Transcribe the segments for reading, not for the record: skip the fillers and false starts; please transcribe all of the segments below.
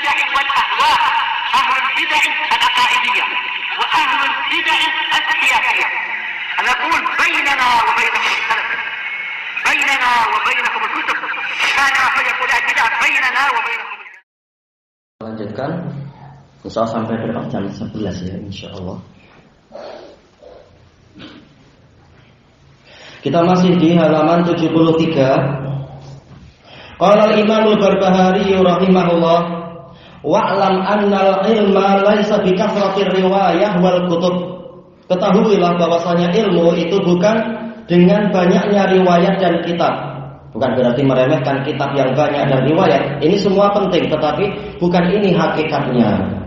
البدع والأهواء، أهل البدع العقائدية وأهل البدع السياسية. نقول بيننا وبينكم السلف، بيننا وبينكم الكتب، كان فيقول البدع بيننا وبينكم. Lanjutkan, insya Allah sampai berapa jam 11 ya, insya Allah. Kita masih di halaman 73. Qala al-Imam al-Barbahari rahimahullah, wa'lam annal ilma laisa bi kasratir riwayah wal kutub. Ketahuilah bahwasanya ilmu itu bukan dengan banyaknya riwayat dan kitab. Bukan berarti meremehkan kitab yang banyak dan riwayat. Ini semua penting, tetapi bukan ini hakikatnya.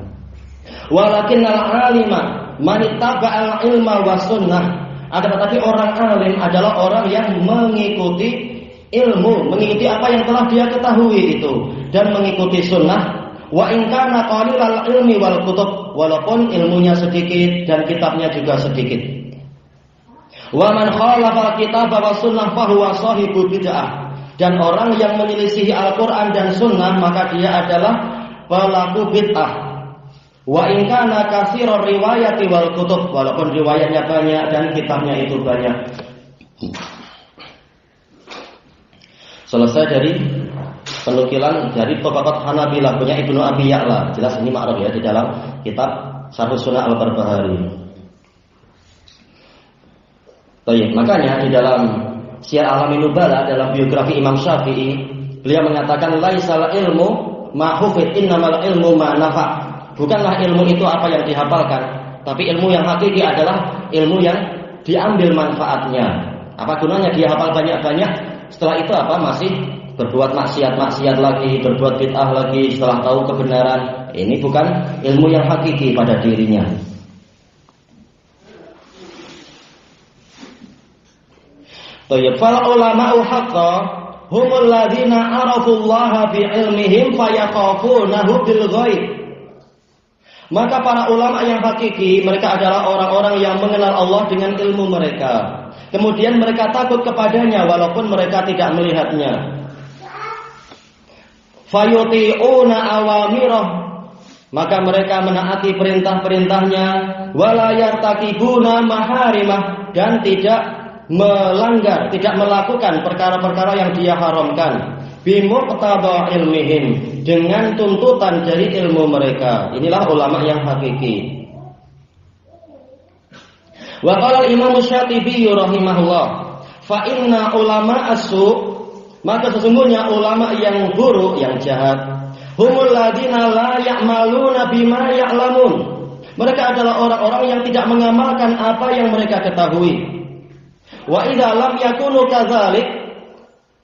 Walakinnal alima man ittaba'al ilma was sunnah. Tetapi orang alim adalah orang yang mengikuti ilmu, mengikuti apa yang telah dia ketahui itu, dan mengikuti sunnah. Wa in kana qalilal ilmi wal kutub, walaupun ilmunya sedikit dan kitabnya juga sedikit. Wa man khalafa kitab wa sunnah fa huwa sahibu bid'ah. Dan orang yang menyelisihi Al-Qur'an dan sunnah, maka dia adalah pelaku bid'ah. Wa in kana katsirur riwayati wal kutub, walaupun riwayatnya banyak dan kitabnya itu banyak. Selesai dari penukilan dari Tabaqat Hanabilah punya Ibnu Abi Ya'la. Jelas ini ma'ruf ya di dalam kitab Syarh Sunnah Al-Barbahari. Baik, makanya di dalam Syiar Alamin Nubala dalam biografi Imam Syafi'i, beliau mengatakan laisal ilmu ma hufid innamal ilmu ma nafa'. Bukanlah ilmu itu apa yang dihafalkan, tapi ilmu yang hakiki adalah ilmu yang diambil manfaatnya. Apa gunanya dia hafal banyak-banyak, setelah itu apa? Masih berbuat maksiat lagi, berbuat bid'ah lagi setelah tahu kebenaran. Ini bukan ilmu yang hakiki pada dirinya. Tayyib, fal ulama'u haqqa humul ladzina arafullaha bi ilmihim fayaqafunahu bil ghaib. Maka para ulama yang hakiki, mereka adalah orang-orang yang mengenal Allah dengan ilmu mereka. Kemudian mereka takut kepadanya walaupun mereka tidak melihatnya. Fayuti'una awamirah, maka mereka menaati perintah-perintahnya. Wala yartakibuna maharimah, dan tidak melanggar, tidak melakukan perkara-perkara yang dia haramkan. Bimuqtada ilmihim, dengan tuntutan dari ilmu mereka. Inilah ulama yang hakiki. Wa qala al-Imam Syatibi rahimahullah, fa inna ulama as-su', maka sesungguhnya ulama yang buruk, yang jahat, humul ladzina la ya'maluna bima ya'lamun. Mereka adalah orang-orang yang tidak mengamalkan apa yang mereka ketahui. Wa idza lam yakunu kadzalik,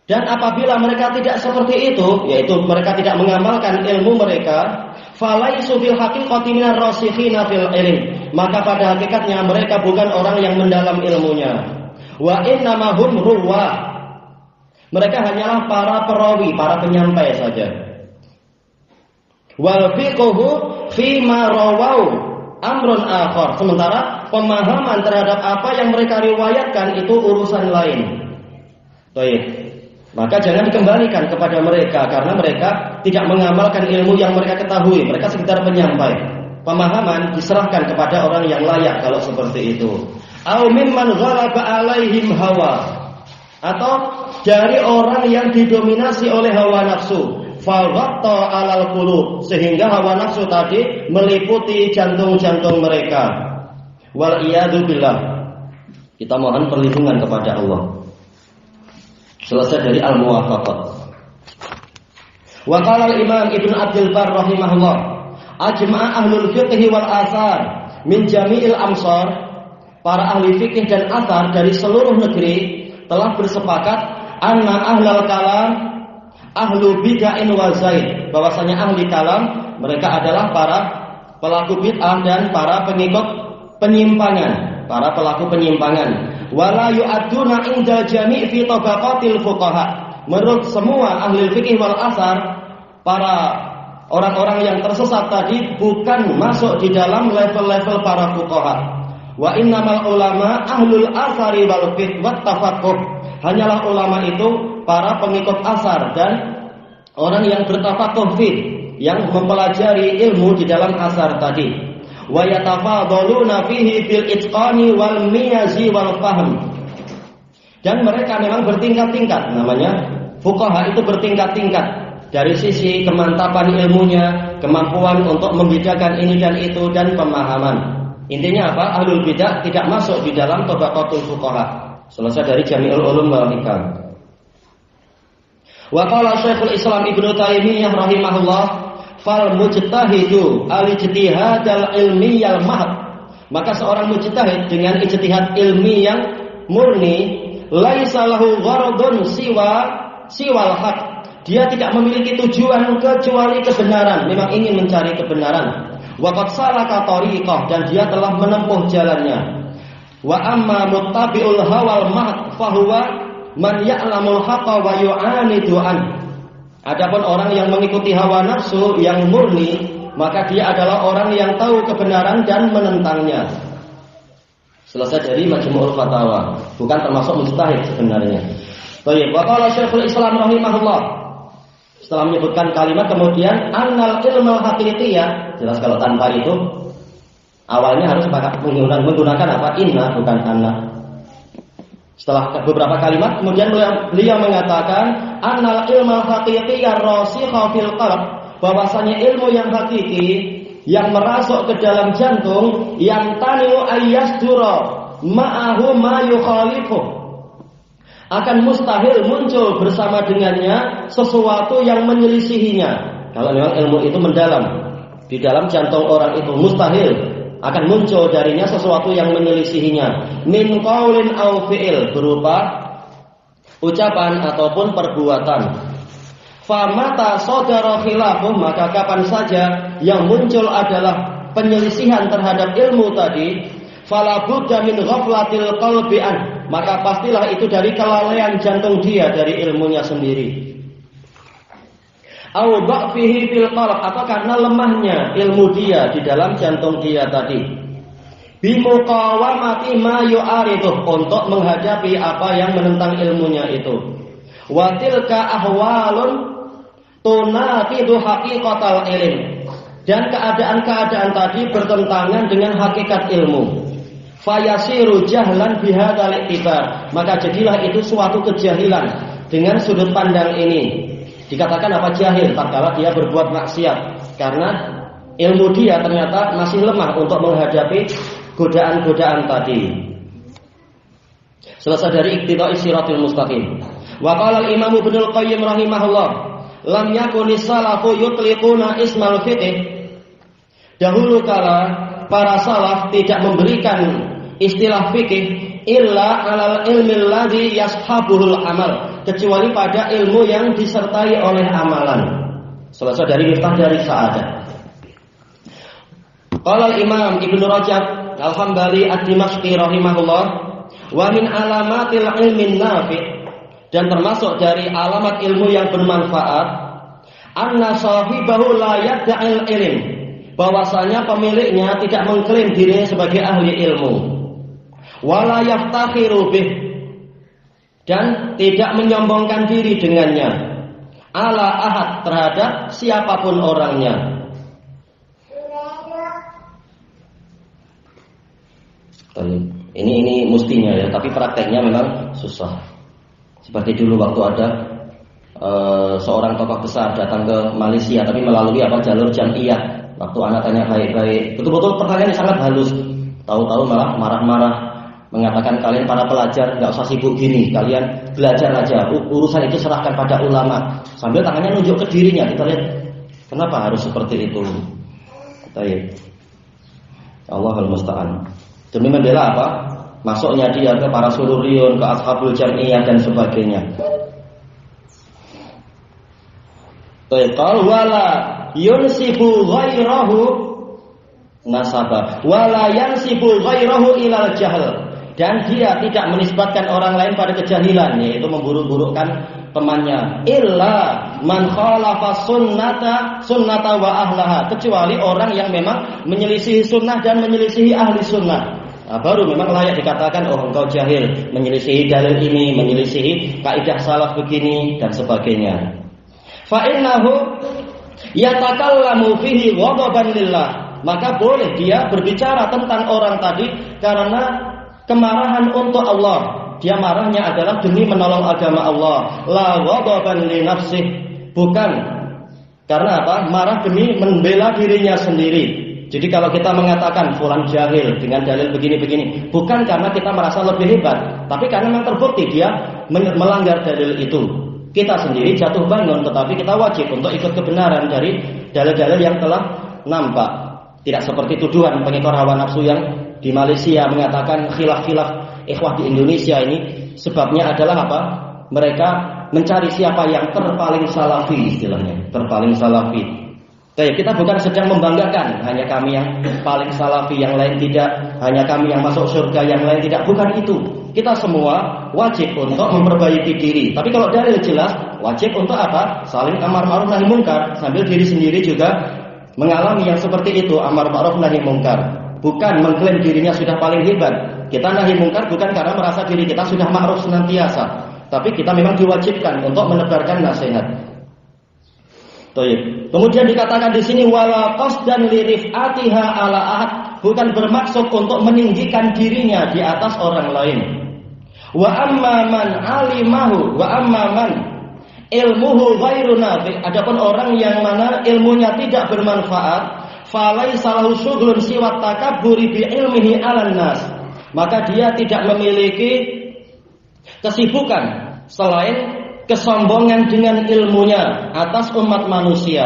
dan apabila mereka tidak seperti itu, yaitu mereka tidak mengamalkan ilmu mereka, falaisu bil haqiqati minar rasikhina fil ilm, maka pada hakikatnya mereka bukan orang yang mendalam ilmunya. Wa innamahum ruwah, mereka hanyalah para perawi, para penyampai saja. Wal fiqhu fi ma rawau amrun akhar, sementara pemahaman terhadap apa yang mereka riwayatkan itu urusan lain. Baik. Maka jangan dikembalikan kepada mereka, karena mereka tidak mengamalkan ilmu yang mereka ketahui. Mereka sekedar penyampai. Pemahaman diserahkan kepada orang yang layak kalau seperti itu. Au mimman ghalaba alaihim hawa, atau dari orang yang didominasi oleh hawa nafsu. Faghatta alal qulub, sehingga hawa nafsu tadi meliputi jantung-jantung mereka. Wal iyadu billah. Kita mohon perlindungan kepada Allah. Selesai dari al-muwafaqat. Wa qala al-Imam Ibnu Abdul Barr rahimahullah, ajma'a ahlul fiqh wal athar min jami'il amsar, para ahli fikih dan athar dari seluruh negeri telah bersepakat anna ahlal kalam ahlu bid'ain wa zaid, bahwasanya ahli kalam mereka adalah para pelaku bid'ah dan para pengikut penyimpangan, para pelaku penyimpangan. Wala yu'aduna indal jami' fi tabaqatil fuqaha, menurut semua ahli fikih wal athar, para orang-orang yang tersesat tadi bukan masuk di dalam level-level para fuqaha. Wa innamal ulama ahlul athari wal fiqh wat tafaqquh, hanyalah ulama itu para pengikut asar dan orang yang bertafaqquh fiqh, yang mempelajari ilmu di dalam asar tadi. Wa yatafadhaluna fihi bil itqani wal miyazi wal fahm. Dan mereka memang bertingkat-tingkat, namanya fuqaha itu bertingkat-tingkat dari sisi kemantapan ilmunya, kemampuan untuk membedakan ini dan itu dan pemahaman. Intinya apa? Ahlul bidah tidak masuk di dalam tabaqatul fuqaha. Selesai dari Jami'ul Ulum wal Hikam. Wa qala Syekhul Islam Ibnu Taimiyah rahimahullah, fal mujtahidu al-ijtihadal ilmiyal mahd. Maka seorang mujtahid dengan ijtihad ilmi yang murni, laisa lahu gharadun siwal haq. Dia tidak memiliki tujuan kecuali kebenaran, memang ingin mencari kebenaran. Wa qad salaka tariqah, dan dia telah menempuh jalannya. Wa amma muttabi'ul hawal mahd fahuwa man ya'lamul haqqa wa yu'anidu an. Adapun orang yang mengikuti hawa nafsu yang murni, maka dia adalah orang yang tahu kebenaran dan menentangnya. Selesai dari Majmu'ul Fatawa, bukan termasuk mujtahid sebenarnya. Baik, wa qala Syekhul Islam rahimahullah. Setelah menyebutkan kalimat kemudian annal ilmal haqiqiyah, jelas kalau tanpa itu awalnya harus menggunakan apa? Inna, bukan anna. Setelah beberapa kalimat kemudian beliau mengatakan annal ilmal haqiqiyah rasikha fil qalb, bahwasanya ilmu yang hakiki yang merasuk ke dalam jantung, yang taniu ayyasdura ma'ahu ma yukhalifu, akan mustahil muncul bersama dengannya sesuatu yang menyelisihinya. Kalau memang ilmu itu mendalam di dalam jantung orang itu, mustahil akan muncul darinya sesuatu yang menyelisihinya. Min qaulin aw fi'il, berupa ucapan ataupun perbuatan. Famata sodara khilafum, maka kapan saja yang muncul adalah penyelisihan terhadap ilmu tadi, fala budda min ghaflatil qalbi an, maka pastilah itu dari kelalaian jantung dia dari ilmunya sendiri. Au ba'fihi fil qalb, atau karena lemahnya ilmu dia di dalam jantung dia tadi. Bimuqawamati ma yu'ariduh, untuk menghadapi apa yang menentang ilmunya itu. Wa tilka ahwalun tunaqidu haqiqatal ilm, dan keadaan-keadaan tadi bertentangan dengan hakikat ilmu. Fayasiru jahlan bihadzal iktibar, maka jadilah itu suatu kejahilan dengan sudut pandang ini. Dikatakan apa? Jahil tatkala dia berbuat maksiat, karena ilmu dia ternyata masih lemah untuk menghadapi godaan-godaan tadi. Selesai dari iqtida'is siratal mustaqim. Wa qala al-Imam Ibnu Qayyim rahimahullah, lam yakunis salafu yutliquna ismal fiqh. Dahulu kala para salaf tidak memberikan istilah fikih illa alal ilmil ladzi yashabuhul amal, kecuali pada ilmu yang disertai oleh amalan. Selesai dari Miftah dari Sa'adah. Qala al-Imam Ibnu Rajab al-Hambali ad-Dimashqi rahimahullah, wa min alamatil ilmin nafi', dan termasuk dari alamat ilmu yang bermanfaat, anna sahibahu la yad'il ilm, bahwasanya pemiliknya tidak mengklaim dirinya sebagai ahli ilmu, wala yaftakhiru bih, dan tidak menyombongkan diri dengannya, ala ahad, terhadap siapapun orangnya. Ini mestinya ya, tapi prakteknya memang susah. Seperti dulu waktu ada seorang tokoh besar datang ke Malaysia, tapi melalui jalur jamiah. Waktu anak tanya baik-baik, betul-betul pertanyaan sangat halus. Tahu-tahu malah marah-marah, mengatakan kalian para pelajar nggak usah sibuk gini, kalian belajar aja, urusan itu serahkan pada ulama. Sambil tangannya nunjuk ke dirinya. Kita lihat kenapa harus seperti itu. Kita lihat. Allahul musta'an. Demi membela apa? Masuknya dia ke para sururiyun, ke ashabul jamiah dan sebagainya. Qal wala yunsibu ghairahu nasaba wala yansibu ghairahu ilal jahl, dan dia tidak menisbatkan orang lain pada kejahilan, yaitu memburuk-burukkan temannya. Illa man khalafa sunnata wa ahlaha, kecuali orang yang memang menyelisihi sunnah dan menyelisihi ahli sunnah. Nah, baru memang layak dikatakan oh engkau jahil, menyelisihi dalil ini, menyelisihi kaidah salaf begini dan sebagainya. Fa innahu Yatakallamu fihi ghadaban lillah, maka boleh dia berbicara tentang orang tadi karena kemarahan untuk Allah. Dia marahnya adalah demi menolong agama Allah. La ghadaban li nafsih, bukan karena apa? Marah demi membela dirinya sendiri. Jadi kalau kita mengatakan fulan jahil dengan dalil begini-begini, bukan karena kita merasa lebih hebat, tapi karena memang terbukti dia melanggar dalil itu. Kita sendiri jatuh bangun, tetapi kita wajib untuk ikut kebenaran dari dalil-dalil yang telah nampak. Tidak seperti tuduhan pengikut hawa nafsu yang di Malaysia mengatakan khilaf-khilaf ikhwah di Indonesia ini sebabnya adalah apa? Mereka mencari siapa yang terpaling salafi, istilahnya terpaling salafi. Kita bukan sedang membanggakan hanya kami yang paling salafi, yang lain tidak, hanya kami yang masuk surga, yang lain tidak. Bukan itu. Kita semua wajib untuk memperbaiki diri. Tapi kalau dalil jelas, wajib untuk apa? Saling amar ma'ruf nahi mungkar, sambil diri sendiri juga mengalami yang seperti itu, amar ma'ruf nahi mungkar. Bukan mengklaim dirinya sudah paling hebat. Kita nahi mungkar bukan karena merasa diri kita sudah ma'ruf senantiasa, tapi kita memang diwajibkan untuk menebarkan nasihat. Kemudian dikatakan di sini wala qasdan li rif'atiha ala ahad, bukan bermaksud untuk meninggikan dirinya di atas orang lain. Wa amma man alimahu wa amma man ilmuhu ghairu nafi', adapun orang yang mana ilmunya tidak bermanfaat, falaisa lahu syughlun siwa takabburi bi ilmihi 'alan nas, maka dia tidak memiliki kesibukan selain kesombongan dengan ilmunya atas umat manusia.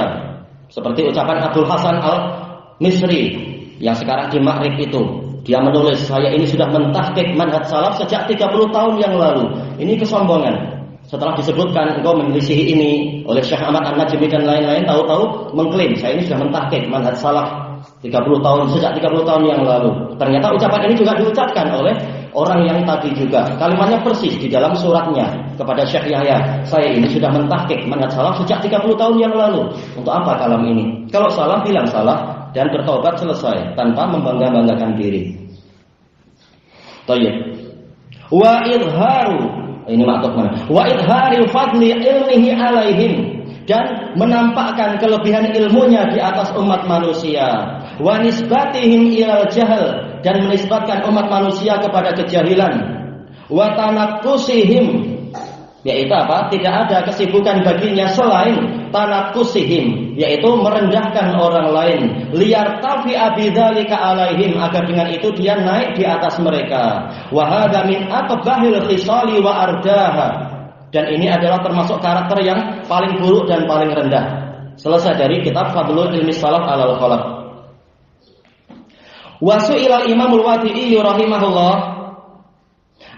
Seperti ucapan Abdul Hasan al-Misri yang sekarang di Maghrib itu. Dia menulis, saya ini sudah mentahqiq manhaj salaf sejak 30 tahun yang lalu. Ini kesombongan. Setelah disebutkan engkau menyelisihi ini oleh Syekh Ahmad An-Najmi dan lain-lain, tahu-tahu mengklaim saya ini sudah mentahqiq manhaj salaf 30 tahun, sejak 30 tahun yang lalu. Ternyata ucapan ini juga diucapkan oleh orang yang tadi juga. Kalimatnya persis di dalam suratnya kepada Syekh Yahya. Saya ini sudah mentahqiq manhaj salaf sejak 30 tahun yang lalu. Untuk apa kalam ini? Kalau salah bilang salah dan bertaubat selesai tanpa membangga-banggakan diri. Thayyib. Wa idharu, ini maksud mana? Wa idharu fadli ilmihi alaihim, dan menampakkan kelebihan ilmunya di atas umat manusia. Wa nisbatihim ilal jahal, dan menisbatkan umat manusia kepada kejahilan. Wa tanaqusihim, yaitu apa? Tidak ada kesibukan baginya selain tanaqusihim, yaitu merendahkan orang lain. Liyartafi'a bidzalika alaihim, agar dengan itu dia naik di atas mereka. Wa hadza min aqbahil khisali wa ardaha, dan ini adalah termasuk karakter yang paling buruk dan paling rendah. Selesai dari kitab Fadlul Ilmi Salaf alal Khalaf. Wa su'ila al-Imamul Wadi'i rahimahullah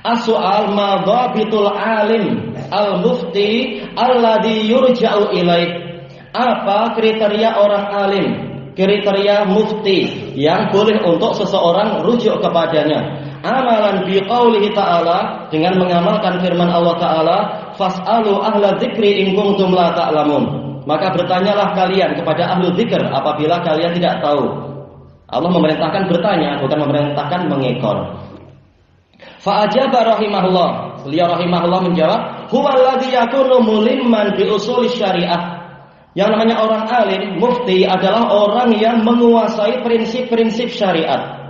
as-su'al ma dhabitul alim al-mufti alladhi yurja'u ilaih. Apa kriteria orang alim, kriteria mufti yang boleh untuk seseorang rujuk kepadanya? Amalan biqaulihi ta'ala, dengan mengamalkan firman Allah Ta'ala, fas'alu ahla dzikri in kuntum la ta'lamun. Maka bertanyalah kalian kepada ahlu dzikir apabila kalian tidak tahu. Allah memerintahkan bertanya, bukan memerintahkan mengekor. Fa'ajaba rahimahullah, beliau rahimahullah menjawab, huwa alladhi yakunu mulimman bi usuli syariah. Yang namanya orang alim, mufti, adalah orang yang menguasai prinsip-prinsip syariat.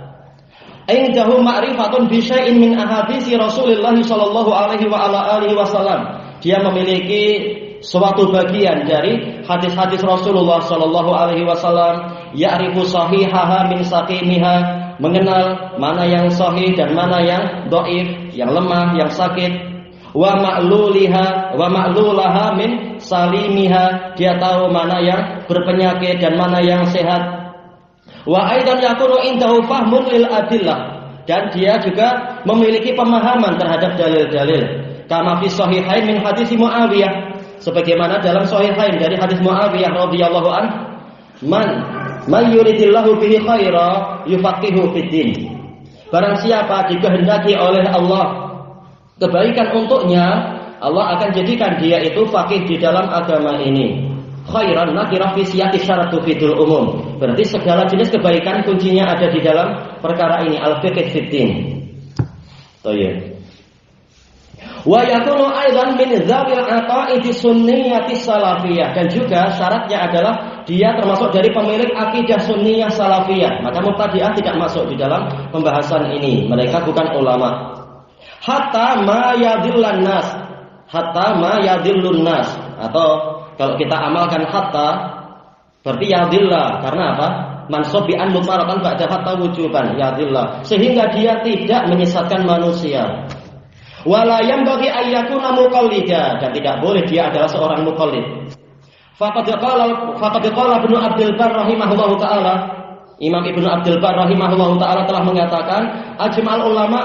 Indahu ma'rifatun bi syai'in min ahaditsi Rasulullah sallallahu alaihi wa ala alihi wasallam. Dia memiliki suatu bagian dari hadis-hadis Rasulullah sallallahu alaihi wasallam, ya'rifu sahihaha min saqimiha, mengenal mana yang sahih dan mana yang dhaif, yang lemah, yang sakit. Wa ma'luliha wa ma'lulaha min salimiha, dia tahu mana yang berpenyakit dan mana yang sehat. Wa aidan yakunu indahu fahmun lil adillah, dan dia juga memiliki pemahaman terhadap dalil-dalil. Kama fi sahihain min hadis Muawiyah, sebagaimana dalam sahihain dari hadis Muawiyah radhiyallahu an, man yuridillahu bihi khaira yufaqihu fid din. Barang siapa dikehendaki oleh Allah kebaikan untuknya, Allah akan jadikan dia itu faqih di dalam agama ini. Khairan nakirah fi siyaqi syaratu fidul umum, berarti segala jenis kebaikan kuncinya ada di dalam perkara ini, al-fiqh fiddin. Thayyib. Wa yakunu aidan min dzawil aqaidi sunniyati salafiyah, dan juga syaratnya adalah dia termasuk dari pemilik akidah sunniyah salafiyah. Maka mubtadi'ah tidak masuk di dalam pembahasan ini. Mereka bukan ulama. Hatta ma yadillan nas, hatta ma yadillun nas, atau kalau kita amalkan hatta berarti yadillah, karena apa? Mansub bi an mufarratan ba'da hatta wujuban, yadillah, sehingga dia tidak menyesatkan manusia. Wala yanbaghi an yakuna muqallida, dan tidak boleh dia adalah seorang muqallid. Faqad qala Ibnu Abdul Barr rahimahullahu taala, Imam Ibnu Abdul Barr rahimahullahu taala telah mengatakan, ajma'al ulama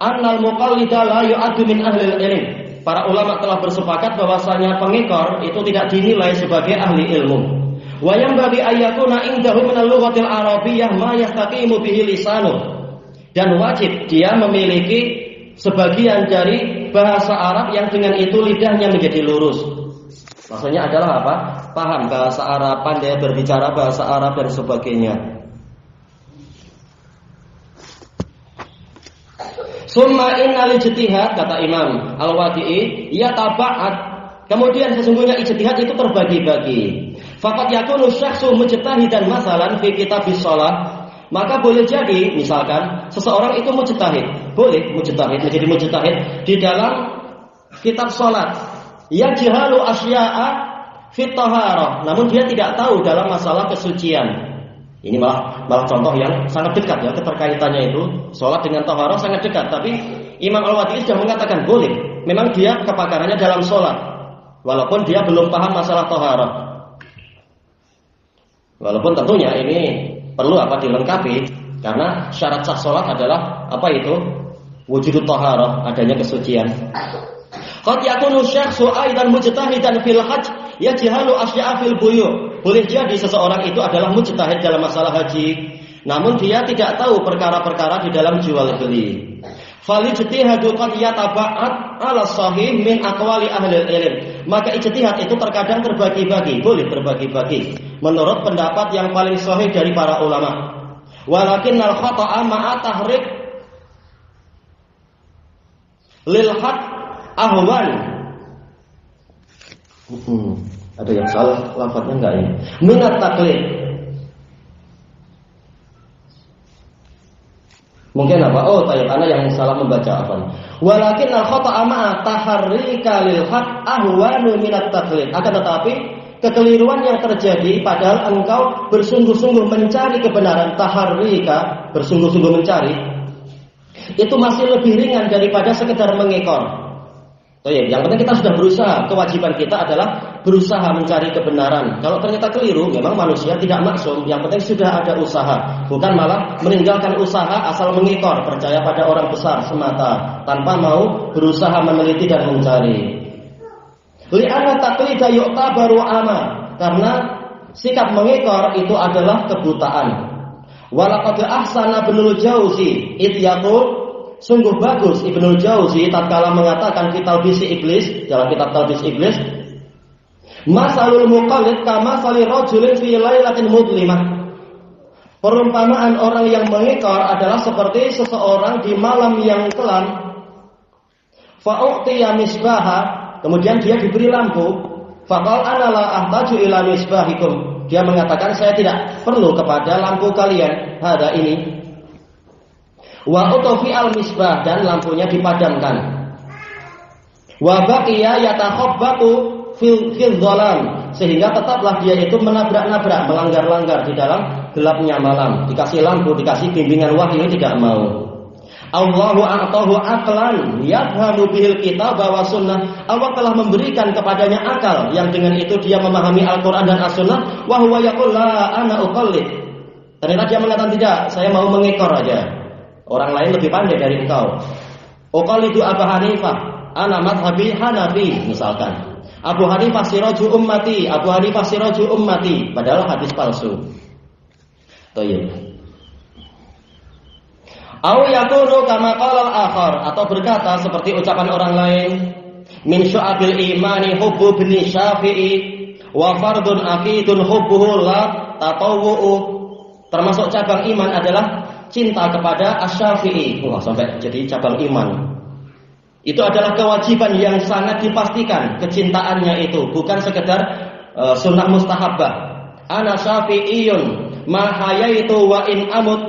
annal muqallida la yu'addu min ahlil ilm. Para ulama telah bersepakat bahwasanya pengekor itu tidak dinilai sebagai ahli ilmu. Wa yanbaghi an yakuna indahu min al-lughatil arabiyyah ma yastaqimu bihi lisanuh. Dan wajib dia memiliki sebagian dari bahasa Arab yang dengan itu lidahnya menjadi lurus. Maksudnya adalah apa? Paham bahasa Arab, pandai berbicara bahasa Arab dan sebagainya. Summa innal ijtihad, kata Imam Al-Wadi'i, ya taba'at. Kemudian sesungguhnya ijtihad itu terbagi-bagi. Faqad yakunu syakhsu mujtahidan masalan fi kitabis shalah. Maka boleh jadi misalkan seseorang itu mujtahid, boleh mujtahid menjadi mujtahid di dalam kitab salat. Ya jahalu asya'a fit taharah, namun dia tidak tahu dalam masalah kesucian. Ini malah contoh yang sangat dekat ya, keterkaitannya itu salat dengan taharah sangat dekat, tapi Imam Al-Wadi'i sudah mengatakan boleh. Memang dia kepakarannya dalam salat walaupun dia belum paham masalah taharah. Walaupun tentunya ini perlu apa dilengkapi, karena syarat sah salat adalah apa itu? Wujudut taharah, adanya kesucian. Qad yakunu syakhsu aidan mujtahidan fil hajj yajhalu asya'a fil buyu'. Boleh jadi seseorang itu adalah mujtahid dalam masalah haji, namun dia tidak tahu perkara-perkara di dalam jual beli. Fal ijtihadu qad yataba'at 'ala sahih min aqwali ahli ilm. Maka ijtihad itu terkadang terbagi-bagi, boleh terbagi-bagi menurut pendapat yang paling sahih dari para ulama. Walakinnal khata'a ma'a tahrik lil haq ahwan. Ada yang salah lafadznya enggak ini? Minat taklid. Mungkin apa? Oh, ana yang salah membaca apa? Walakin al-khata'a ma'a taharrika lil haq ahwanu minat taklid. Akan tetapi kekeliruan yang terjadi padahal engkau bersungguh-sungguh mencari kebenaran, taharrika, bersungguh-sungguh mencari, itu masih lebih ringan daripada sekedar mengekor. Yang penting kita sudah berusaha. Kewajiban kita adalah berusaha mencari kebenaran. Kalau ternyata keliru, memang manusia tidak maksum. Yang penting sudah ada usaha, bukan malah meninggalkan usaha asal mengekor, percaya pada orang besar semata tanpa mau berusaha meneliti dan mencari. Li'anna taqlida yu'tabaru ama, karena sikap mengekor itu adalah kebutaan. Walaqad ahsana Ibnul Jauzi idyaqul, sungguh bagus Ibnul Jauzi tatkala mengatakan fi Talbisi Iblis, dalam kitab Talbis Iblis, masalul muqallid kama sali rajulin fi lailatin mudlimah. Perumpamaan orang yang mengekor adalah seperti seseorang di malam yang kelam. Fa'u'tiya misbaha, kemudian dia diberi lampu. Faqal ana la ahtaju ila misbahikum. Dia mengatakan saya tidak perlu kepada lampu kalian. Hada ini. Wa utofi al misbah, dan lampunya dipadamkan. Wa baqiya yatakhabbatu fil dhalam, sehingga tetaplah dia itu menabrak-nabrak, melanggar-langgar di dalam gelapnya malam. Dikasih lampu, dikasih bimbingan wahyu, tidak mau. Allahu a'tahu aqlan yafhamu bihil kitab wa sunnah. Allah telah memberikan kepadanya akal yang dengan itu dia memahami Al-Qur'an dan As-Sunnah. Wa huwa yaqul la ana uqallid. Ternyata dia mengatakan tidak, saya mau mengekor aja. Orang lain lebih pandai dari engkau. Uqallidu Abu Hanifah, ana madhhabi Hanafi misalkan. Abu Hanifah siraju ummati, Abu Hanifah siraju ummati, padahal hadis palsu. Thayyib. Au yakunu kama qala al-akhar, atau berkata seperti ucapan orang lain, min syu'abil imani hubbu ibni Syafi'i wa fardun aqidun hubbuhu la tatawwu. Termasuk cabang iman adalah cinta kepada Asy-Syafi'i. Wah, sampai jadi cabang iman. Itu adalah kewajiban yang sangat dipastikan kecintaannya itu, bukan sekedar sunnah mustahabah. Ana syafi'iyun ma hayaitu wa in amut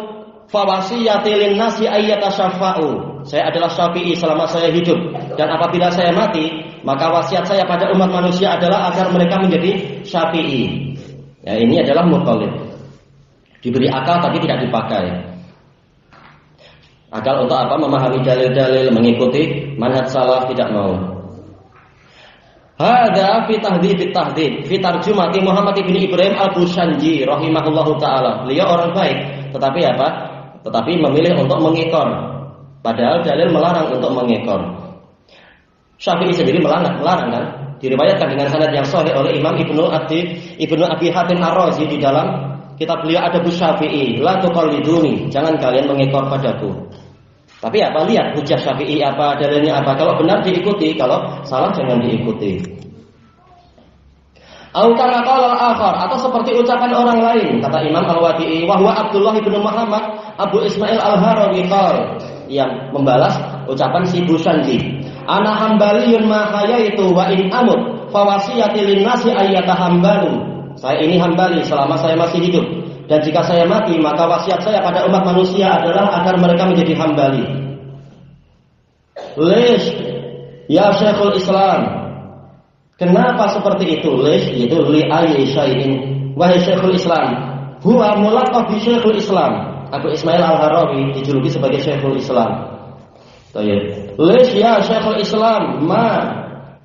fawasiyati lin nasi ayyatasyaffa'u. Saya adalah Syafi'i selama saya hidup, dan apabila saya mati, maka wasiat saya pada umat manusia adalah agar mereka menjadi Syafi'i. Ya, ini adalah muqallid. Diberi akal tapi tidak dipakai. Akal untuk apa? Memahami dalil-dalil, mengikuti manhaj salaf, tidak mau. Hadza fi tahdhib fi tarjumati Muhammad ibn Ibrahim Al-Bushanji rahimahullahu taala. Beliau orang baik, tetapi apa? Tetapi memilih untuk mengekor. Padahal dalil melarang untuk mengekor. Syafi'i sendiri melarang kan? Diriwayatkan dengan sanad yang sahih oleh Imam Ibnu Abi Hatim Ar-Razi di dalam kitab beliau Adabus Syafi'i, la tuqalliduni, jangan kalian mengekor padaku. Tapi apa, lihat hujah Syafi'i apa, dalilnya apa. Kalau benar diikuti, kalau salah jangan diikuti. Au kama qala al-akhar, atau seperti ucapan orang lain, kata Imam Al-Wadi'i, wa huwa Abdullah bin Muhammad Abu Ismail Al-Harawi yang membalas ucapan si Bushanji. Ana hambaliyun ma hayaitu wa in amut fawasiyati lin nasi ayyatahambalu. Saya ini hambali selama saya masih hidup, dan jika saya mati maka wasiat saya pada umat manusia adalah agar mereka menjadi hambali. Lish ya Syekhul Islam, kenapa seperti itu? Lish itu li ayyi syai'in, wahai Syekhul Islam. Huwa mulaqab bi Syekhul Islam. Abu Ismail Al-Harawi dijuluki sebagai Syekhul Islam. Baik. Lish ya Syekhul Islam ma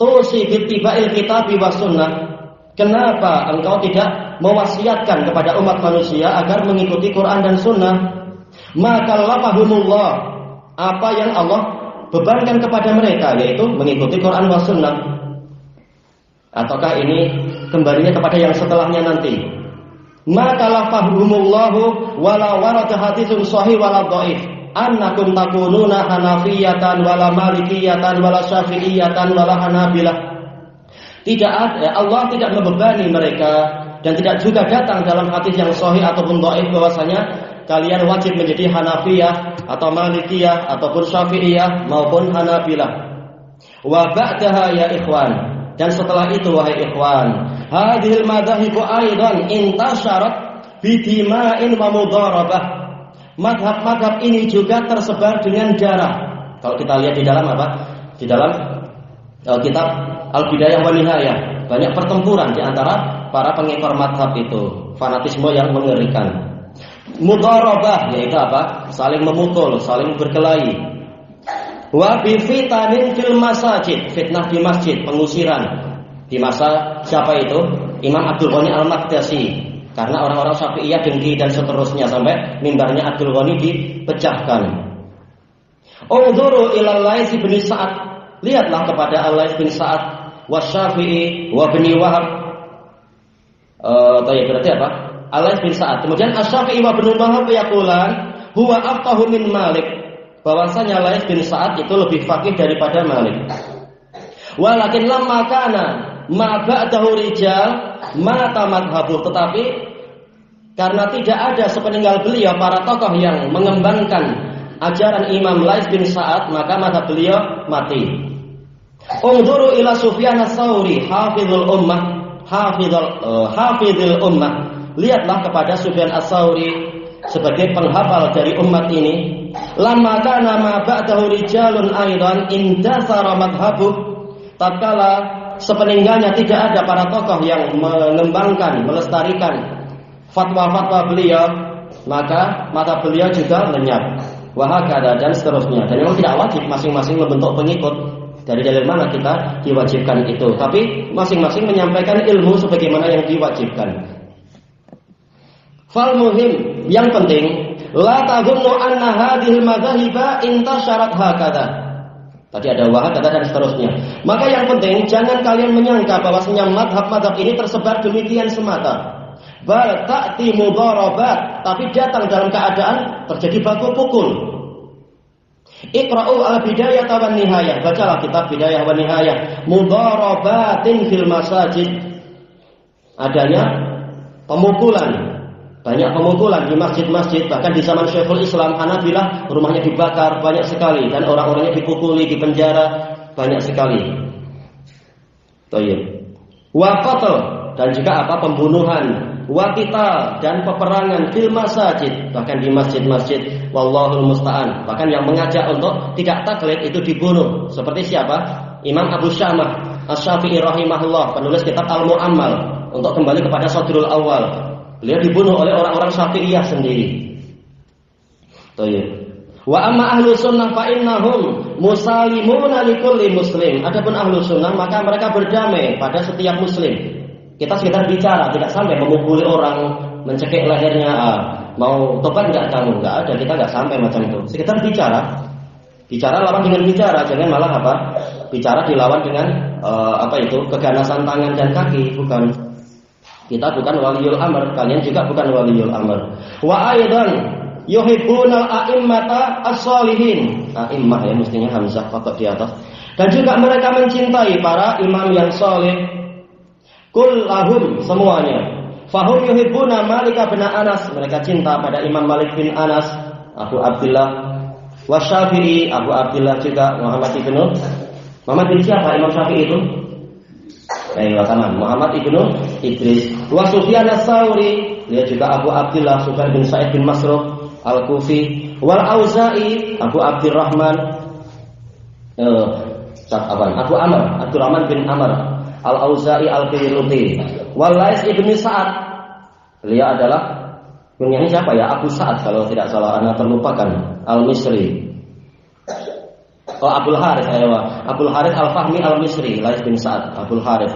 tusi bittiba'il kitabi was sunnah. Kenapa engkau tidak mewasiatkan kepada umat manusia agar mengikuti Quran dan Sunnah? Maka lafahumullah, apa yang Allah bebankan kepada mereka, yaitu mengikuti Quran dan Sunnah. Ataukah ini kembalinya kepada yang setelahnya nanti? Maka lafahumullahu wala warada haditsun sahih wala dhaif annakum takununa hanafiyatan wala malikiyatan wala syafi'iyatan wala hanabilah. Tidak ada, Allah tidak membebani mereka, dan tidak juga datang dalam hadis yang sahih ataupun dhaif bahwasanya kalian wajib menjadi Hanafiyah atau Malikiyah ataupun Syafi'iyah maupun Hanabilah. Wa ba'daha ya ikhwan, dan setelah itu wahai ikhwan, hadhil madhahibu aidan intasharat bidima'in wa mudarabah. Madhab-madhab ini juga tersebar dengan darah. Kalau kita lihat di dalam apa? Di dalam kitab Al-Bidayah wa Nihayah, banyak pertempuran di antara para pengekor madhab itu, fanatisme yang mengerikan. Mudharabah yaitu apa? Saling memukul, saling berkelahi. Wa bi fitanin fil masajid, fitnah di masjid, pengusiran di masa siapa itu? Imam Abdul Ghani Al-Maqdisi. Karena orang-orang Syafi'iyah dengki dan seterusnya sampai mimbarnya Abdul Ghani dipecahkan. Unzuru ila Lais bin Sa'ad, lihatlah kepada Al-Lais bin Sa'ad wa Syafi'i wa Bani Wahab. Berarti apa? Al-Lais bin Sa'ad. Kemudian Asy-Syafi'i wa Bani Wahab yaqulan huwa afqahu min Malik. Bahwasanya Lais bin Sa'ad itu lebih faqih daripada Malik. Walakin lamma kana ma ba'dahu rijal ma tamadhabu, tetapi karena tidak ada sepeninggal beliau para tokoh yang mengembangkan ajaran Imam Lais bin Sa'ad, maka mata beliau mati. Unzuru ila Sufyan ats-Tsauri hafizul ummah, hafizul ummah. Lihatlah kepada Sufyan ats-Tsauri sebagai penghafal dari umat ini. Lamma kana ma ba'dahu rijalun aidan indasara madhhabu, tatkala sepeninggalnya tidak ada para tokoh yang mengembangkan, melestarikan fatwa-fatwa beliau, maka mata beliau juga lenyap. Wahakada dan seterusnya. Dan memang tidak wajib masing-masing membentuk pengikut. Dari dalil mana kita diwajibkan itu, tapi masing-masing menyampaikan ilmu sebagaimana yang diwajibkan. Fal muhim, yang penting, la tadhunnu anna hadhil madhahiba intasharat hakada. Tadi ada wahakada dan seterusnya. Maka yang penting, jangan kalian menyangka bahwasanya madhab-madhab ini tersebar demikian semata. Bal ta'ti mudharabat, tapi datang dalam keadaan terjadi baku pukul. Iqra'u al-bidayah wa nihayah, bacalah kitab Bidayah wa Nihayah. Mudharabatin fil masajid, adanya pemukulan banyak pemukulan di masjid-masjid, bahkan di zaman Syekhul Islam Hanabilah rumahnya dibakar banyak sekali dan orang-orangnya dipukuli, dipenjara banyak sekali. Wa qatl, dan juga pembunuhan, wa qital, dan peperangan fil masajid, bahkan di masjid-masjid, wallahul musta'an. Bahkan yang mengajak untuk tidak taklid itu dibunuh. Seperti siapa? Imam Abu Syamah Asy-Syafi'i rahimahullah, penulis kitab Al-Mu'ammal, untuk kembali kepada Sadrul Awal. Beliau dibunuh oleh orang-orang Syafi'iyah sendiri. Wa amma ahlu sunnah fa innahum musalimuna likulli muslim. Adapun ahlu sunnah maka mereka berdamai pada setiap muslim. Kita sekedar bicara, tidak sampai memukuli orang, mencekik lehernya. Mau tobat enggak kamu? Enggak ada, kita enggak sampai macam itu. Sekedar bicara. Bicara lawan dengan bicara, jangan malah bicara dilawan dengan keganasan tangan dan kaki, bukan. Kita bukan waliyul amr, kalian juga bukan waliyul amr. Wa aidan yuhibbunal a'immata as-shalihin. A'immah ya, mestinya hamzah fathah di atas. Dan juga mereka mencintai para imam yang saleh. Kullahum, semuanya. Fahum yuhibbuna Malik bin Anas, mereka cinta pada Imam Malik bin Anas, Abu Abdullah. Wa Syafi'i, Abu Abdullah juga Muhammad bin siapa Imam Syafi'i itu? Muhammad ibnu Idris. Wa Sufyan ats-Tsauri, dia juga Abu Abdullah Sufyan bin Sa'id bin Masruq Al-Kufi. Wal Auza'i, Abu Abdurrahman Abdurrahman bin Amr Al-Auza'i Al-Qirruti. Wal Lais ibnu Sa'ad, beliau adalah kunyahnya siapa ya? Abu Sa'ad kalau tidak salah, Anda terlupakan. Al-Misri. Abdul Harith, Abdul Harith Al-Fahmi Al-Misri, Lais bin Sa'ad, Abdul Harith.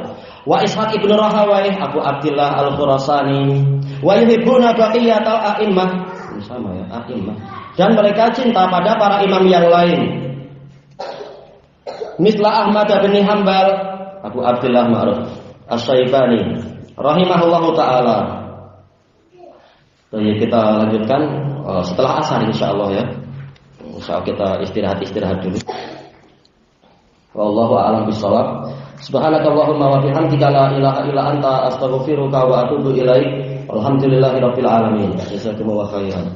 Wa Ishaq ibnu Rahawayh, Abu Abdullah Al-Khurasani. Wa yuhibbuna baqiyatal a'immah, sama ya, a'immah. Dan mereka cinta pada para imam yang lain. Misla Ahmad bin Hanbal, Abu Abdullah Ma'ruf Asy-Syaibani rahimahullahu taala. Jadi kita lanjutkan setelah asar insyaallah ya. Insyaallah kita istirahat dulu. Wallahu a'lam bishawab. Subhanakallahumma wa bihamdika la ilaha illa anta astaghfiruka wa atubu ilaik. Alhamdulillahirabbil alamin. Jazakumullahu khairan.